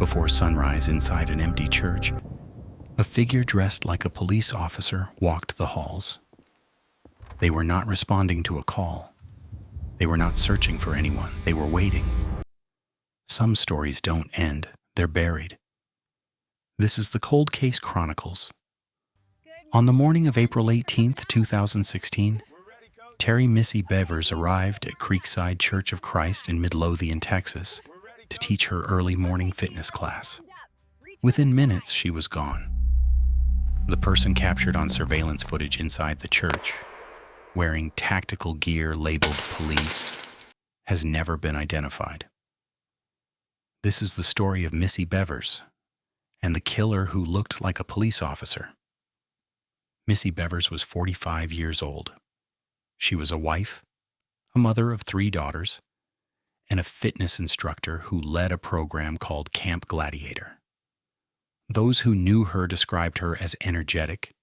Before sunrise inside an empty church, a figure dressed like a police officer walked the halls. They were not responding to a call. They were not searching for anyone. They were waiting. Some stories don't end. They're buried. This is the Cold Case Chronicles. On the morning of April 18th, 2016, Terry Missy Bevers arrived at Creekside Church of Christ in Midlothian, Texas, to teach her early morning fitness class. Within minutes, she was gone. The person captured on surveillance footage inside the church, wearing tactical gear labeled police, has never been identified. This is the story of Missy Bevers and the killer who looked like a police officer. Missy Bevers was 45 years old. She was a wife, a mother of 3 daughters, and a fitness instructor who led a program called Camp Gladiator. Those who knew her described her as energetic,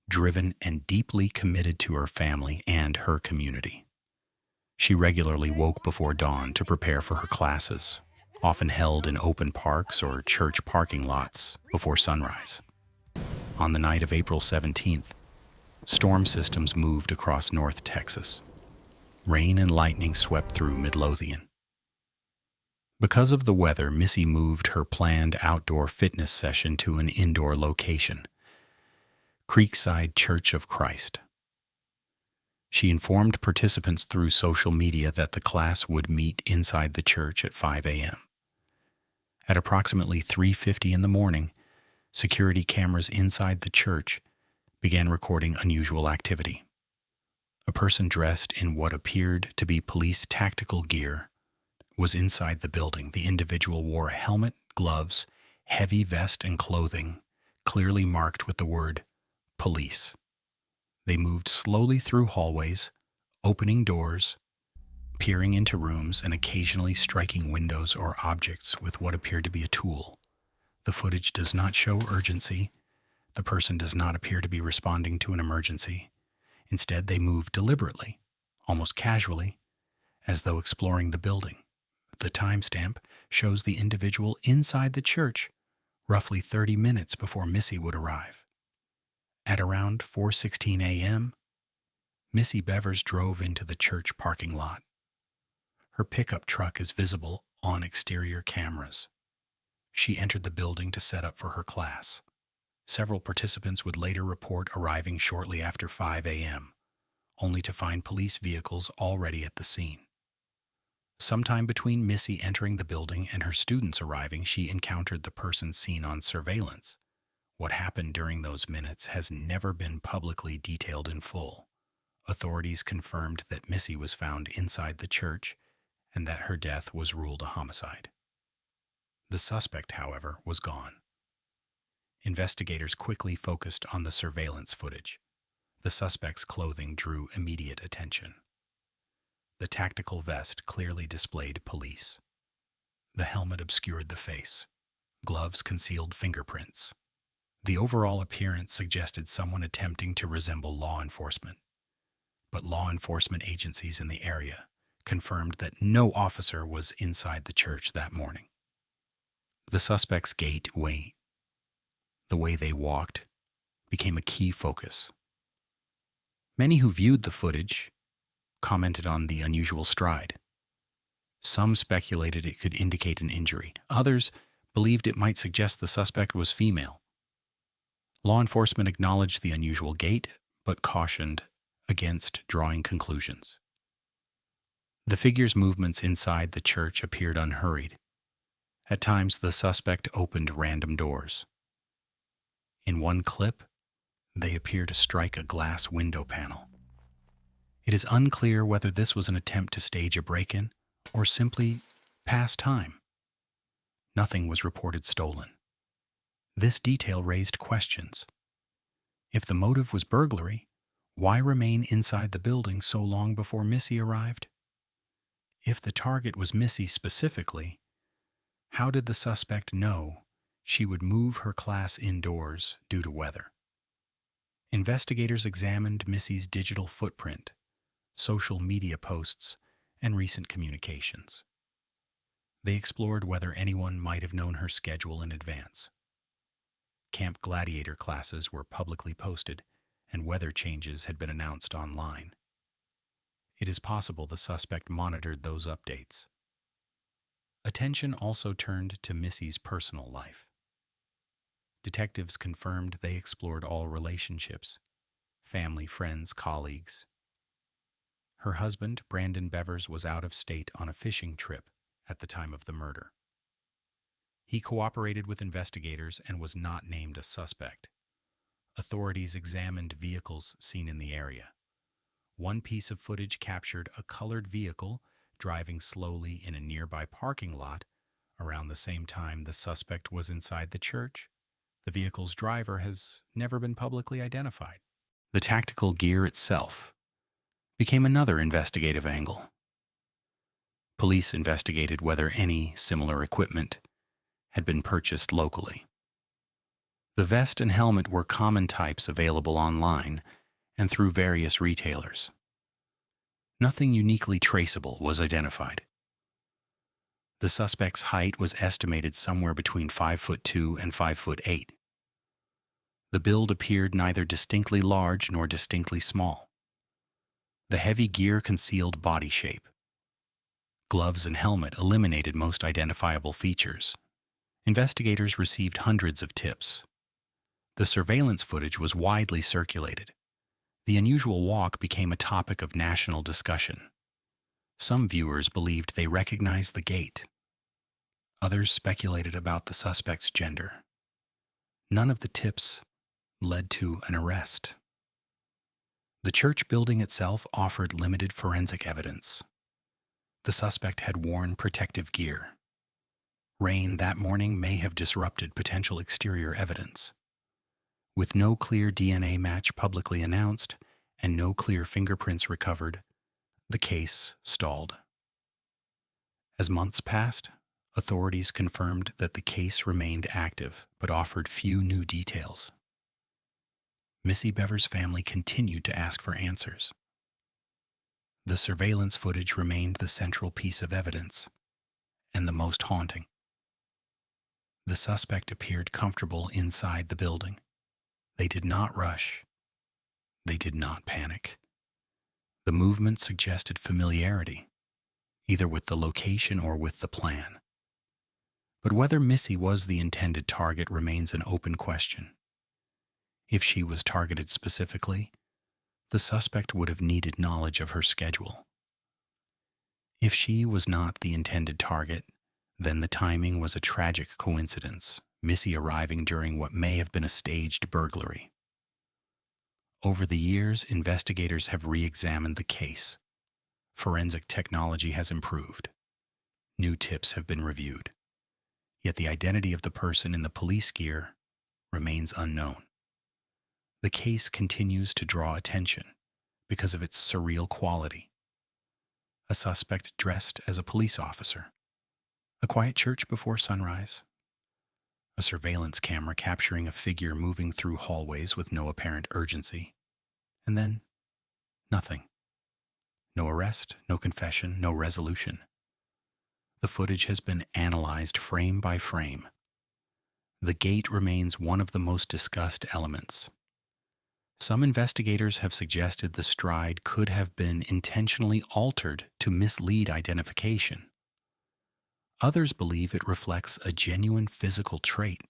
driven, and deeply committed to her family and her community. She regularly woke before dawn to prepare for her classes, often held in open parks or church parking lots before sunrise. On the night of April 17th, storm systems moved across North Texas. Rain and lightning swept through Midlothian. Because of the weather, Missy moved her planned outdoor fitness session to an indoor location, Creekside Church of Christ. She informed participants through social media that the class would meet inside the church at 5 a.m. At approximately 3:50 in the morning, security cameras inside the church began recording unusual activity. A person dressed in what appeared to be police tactical gear was inside the building. The individual wore a helmet, gloves, heavy vest, and clothing, clearly marked with the word police. They moved slowly through hallways, opening doors, peering into rooms, and occasionally striking windows or objects with what appeared to be a tool. The footage does not show urgency. The person does not appear to be responding to an emergency. Instead, they move deliberately, almost casually, as though exploring the building. The timestamp shows the individual inside the church roughly 30 minutes before Missy would arrive. At around 4:16 a.m., Missy Bevers drove into the church parking lot. Her pickup truck is visible on exterior cameras. She entered the building to set up for her class. Several participants would later report arriving shortly after 5 a.m., only to find police vehicles already at the scene. Sometime between Missy entering the building and her students arriving, she encountered the person seen on surveillance. What happened during those minutes has never been publicly detailed in full. Authorities confirmed that Missy was found inside the church and that her death was ruled a homicide. The suspect, however, was gone. Investigators quickly focused on the surveillance footage. The suspect's clothing drew immediate attention. The tactical vest clearly displayed police. The helmet obscured the face. Gloves concealed fingerprints. The overall appearance suggested someone attempting to resemble law enforcement. But law enforcement agencies in the area confirmed that no officer was inside the church that morning. The suspect's gait, the way they walked, became a key focus. Many who viewed the footage commented on the unusual stride. Some speculated it could indicate an injury. Others believed it might suggest the suspect was female. Law enforcement acknowledged the unusual gait, but cautioned against drawing conclusions. The figure's movements inside the church appeared unhurried. At times, the suspect opened random doors. In one clip, they appear to strike a glass window panel. It is unclear whether this was an attempt to stage a break-in or simply pass time. Nothing was reported stolen. This detail raised questions. If the motive was burglary, why remain inside the building so long before Missy arrived? If the target was Missy specifically, how did the suspect know she would move her class indoors due to weather? Investigators examined Missy's digital footprint, social media posts, and recent communications. They explored whether anyone might have known her schedule in advance. Camp Gladiator classes were publicly posted, and weather changes had been announced online. It is possible the suspect monitored those updates. Attention also turned to Missy's personal life. Detectives confirmed they explored all relationships: family, friends, colleagues. Her husband, Brandon Bevers, was out of state on a fishing trip at the time of the murder. He cooperated with investigators and was not named a suspect. Authorities examined vehicles seen in the area. One piece of footage captured a colored vehicle driving slowly in a nearby parking lot around the same time the suspect was inside the church. The vehicle's driver has never been publicly identified. The tactical gear itself became another investigative angle. Police investigated whether any similar equipment had been purchased locally. The vest and helmet were common types available online and through various retailers. Nothing uniquely traceable was identified. The suspect's height was estimated somewhere between 5'2" and 5'8". The build appeared neither distinctly large nor distinctly small. The heavy gear concealed body shape. Gloves and helmet eliminated most identifiable features. Investigators received hundreds of tips. The surveillance footage was widely circulated. The unusual walk became a topic of national discussion. Some viewers believed they recognized the gait. Others speculated about the suspect's gender. None of the tips led to an arrest. The church building itself offered limited forensic evidence. The suspect had worn protective gear. Rain that morning may have disrupted potential exterior evidence. With no clear DNA match publicly announced and no clear fingerprints recovered, the case stalled. As months passed, authorities confirmed that the case remained active but offered few new details. Missy Bevers' family continued to ask for answers. The surveillance footage remained the central piece of evidence, and the most haunting. The suspect appeared comfortable inside the building. They did not rush. They did not panic. The movement suggested familiarity, either with the location or with the plan. But whether Missy was the intended target remains an open question. If she was targeted specifically, the suspect would have needed knowledge of her schedule. If she was not the intended target, then the timing was a tragic coincidence, Missy arriving during what may have been a staged burglary. Over the years, investigators have re-examined the case. Forensic technology has improved. New tips have been reviewed. Yet the identity of the person in the police gear remains unknown. The case continues to draw attention because of its surreal quality. A suspect dressed as a police officer. A quiet church before sunrise. A surveillance camera capturing a figure moving through hallways with no apparent urgency. And then, nothing. No arrest, no confession, no resolution. The footage has been analyzed frame by frame. The gait remains one of the most discussed elements. Some investigators have suggested the stride could have been intentionally altered to mislead identification. Others believe it reflects a genuine physical trait.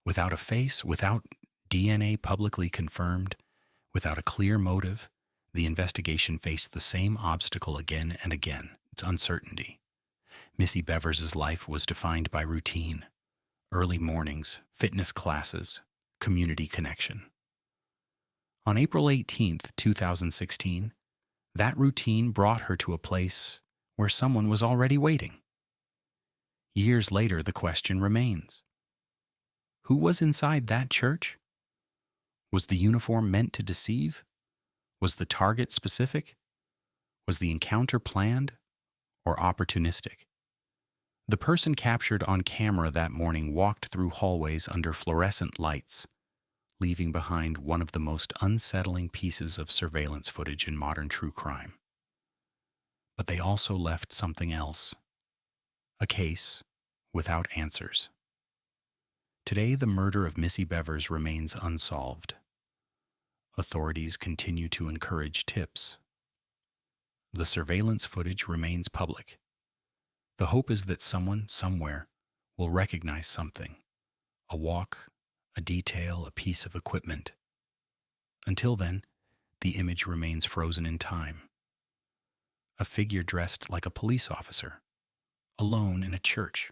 Without a face, without DNA publicly confirmed, without a clear motive, the investigation faced the same obstacle again and again: its uncertainty. Missy Bevers' life was defined by routine, early mornings, fitness classes, community connection. On April 18, 2016, that routine brought her to a place where someone was already waiting. Years later, the question remains: who was inside that church? Was the uniform meant to deceive? Was the target specific? Was the encounter planned or opportunistic? The person captured on camera that morning walked through hallways under fluorescent lights, leaving behind one of the most unsettling pieces of surveillance footage in modern true crime. But they also left something else: A case without answers. Today, the murder of Missy Bevers remains unsolved. Authorities continue to encourage tips. The surveillance footage remains public. The hope is that someone, somewhere, will recognize something. A walk, a detail, a piece of equipment. Until then, the image remains frozen in time. A figure dressed like a police officer, alone in a church,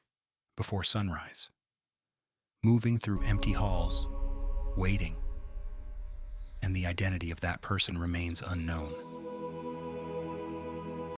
before sunrise. Moving through empty halls, waiting. And the identity of that person remains unknown.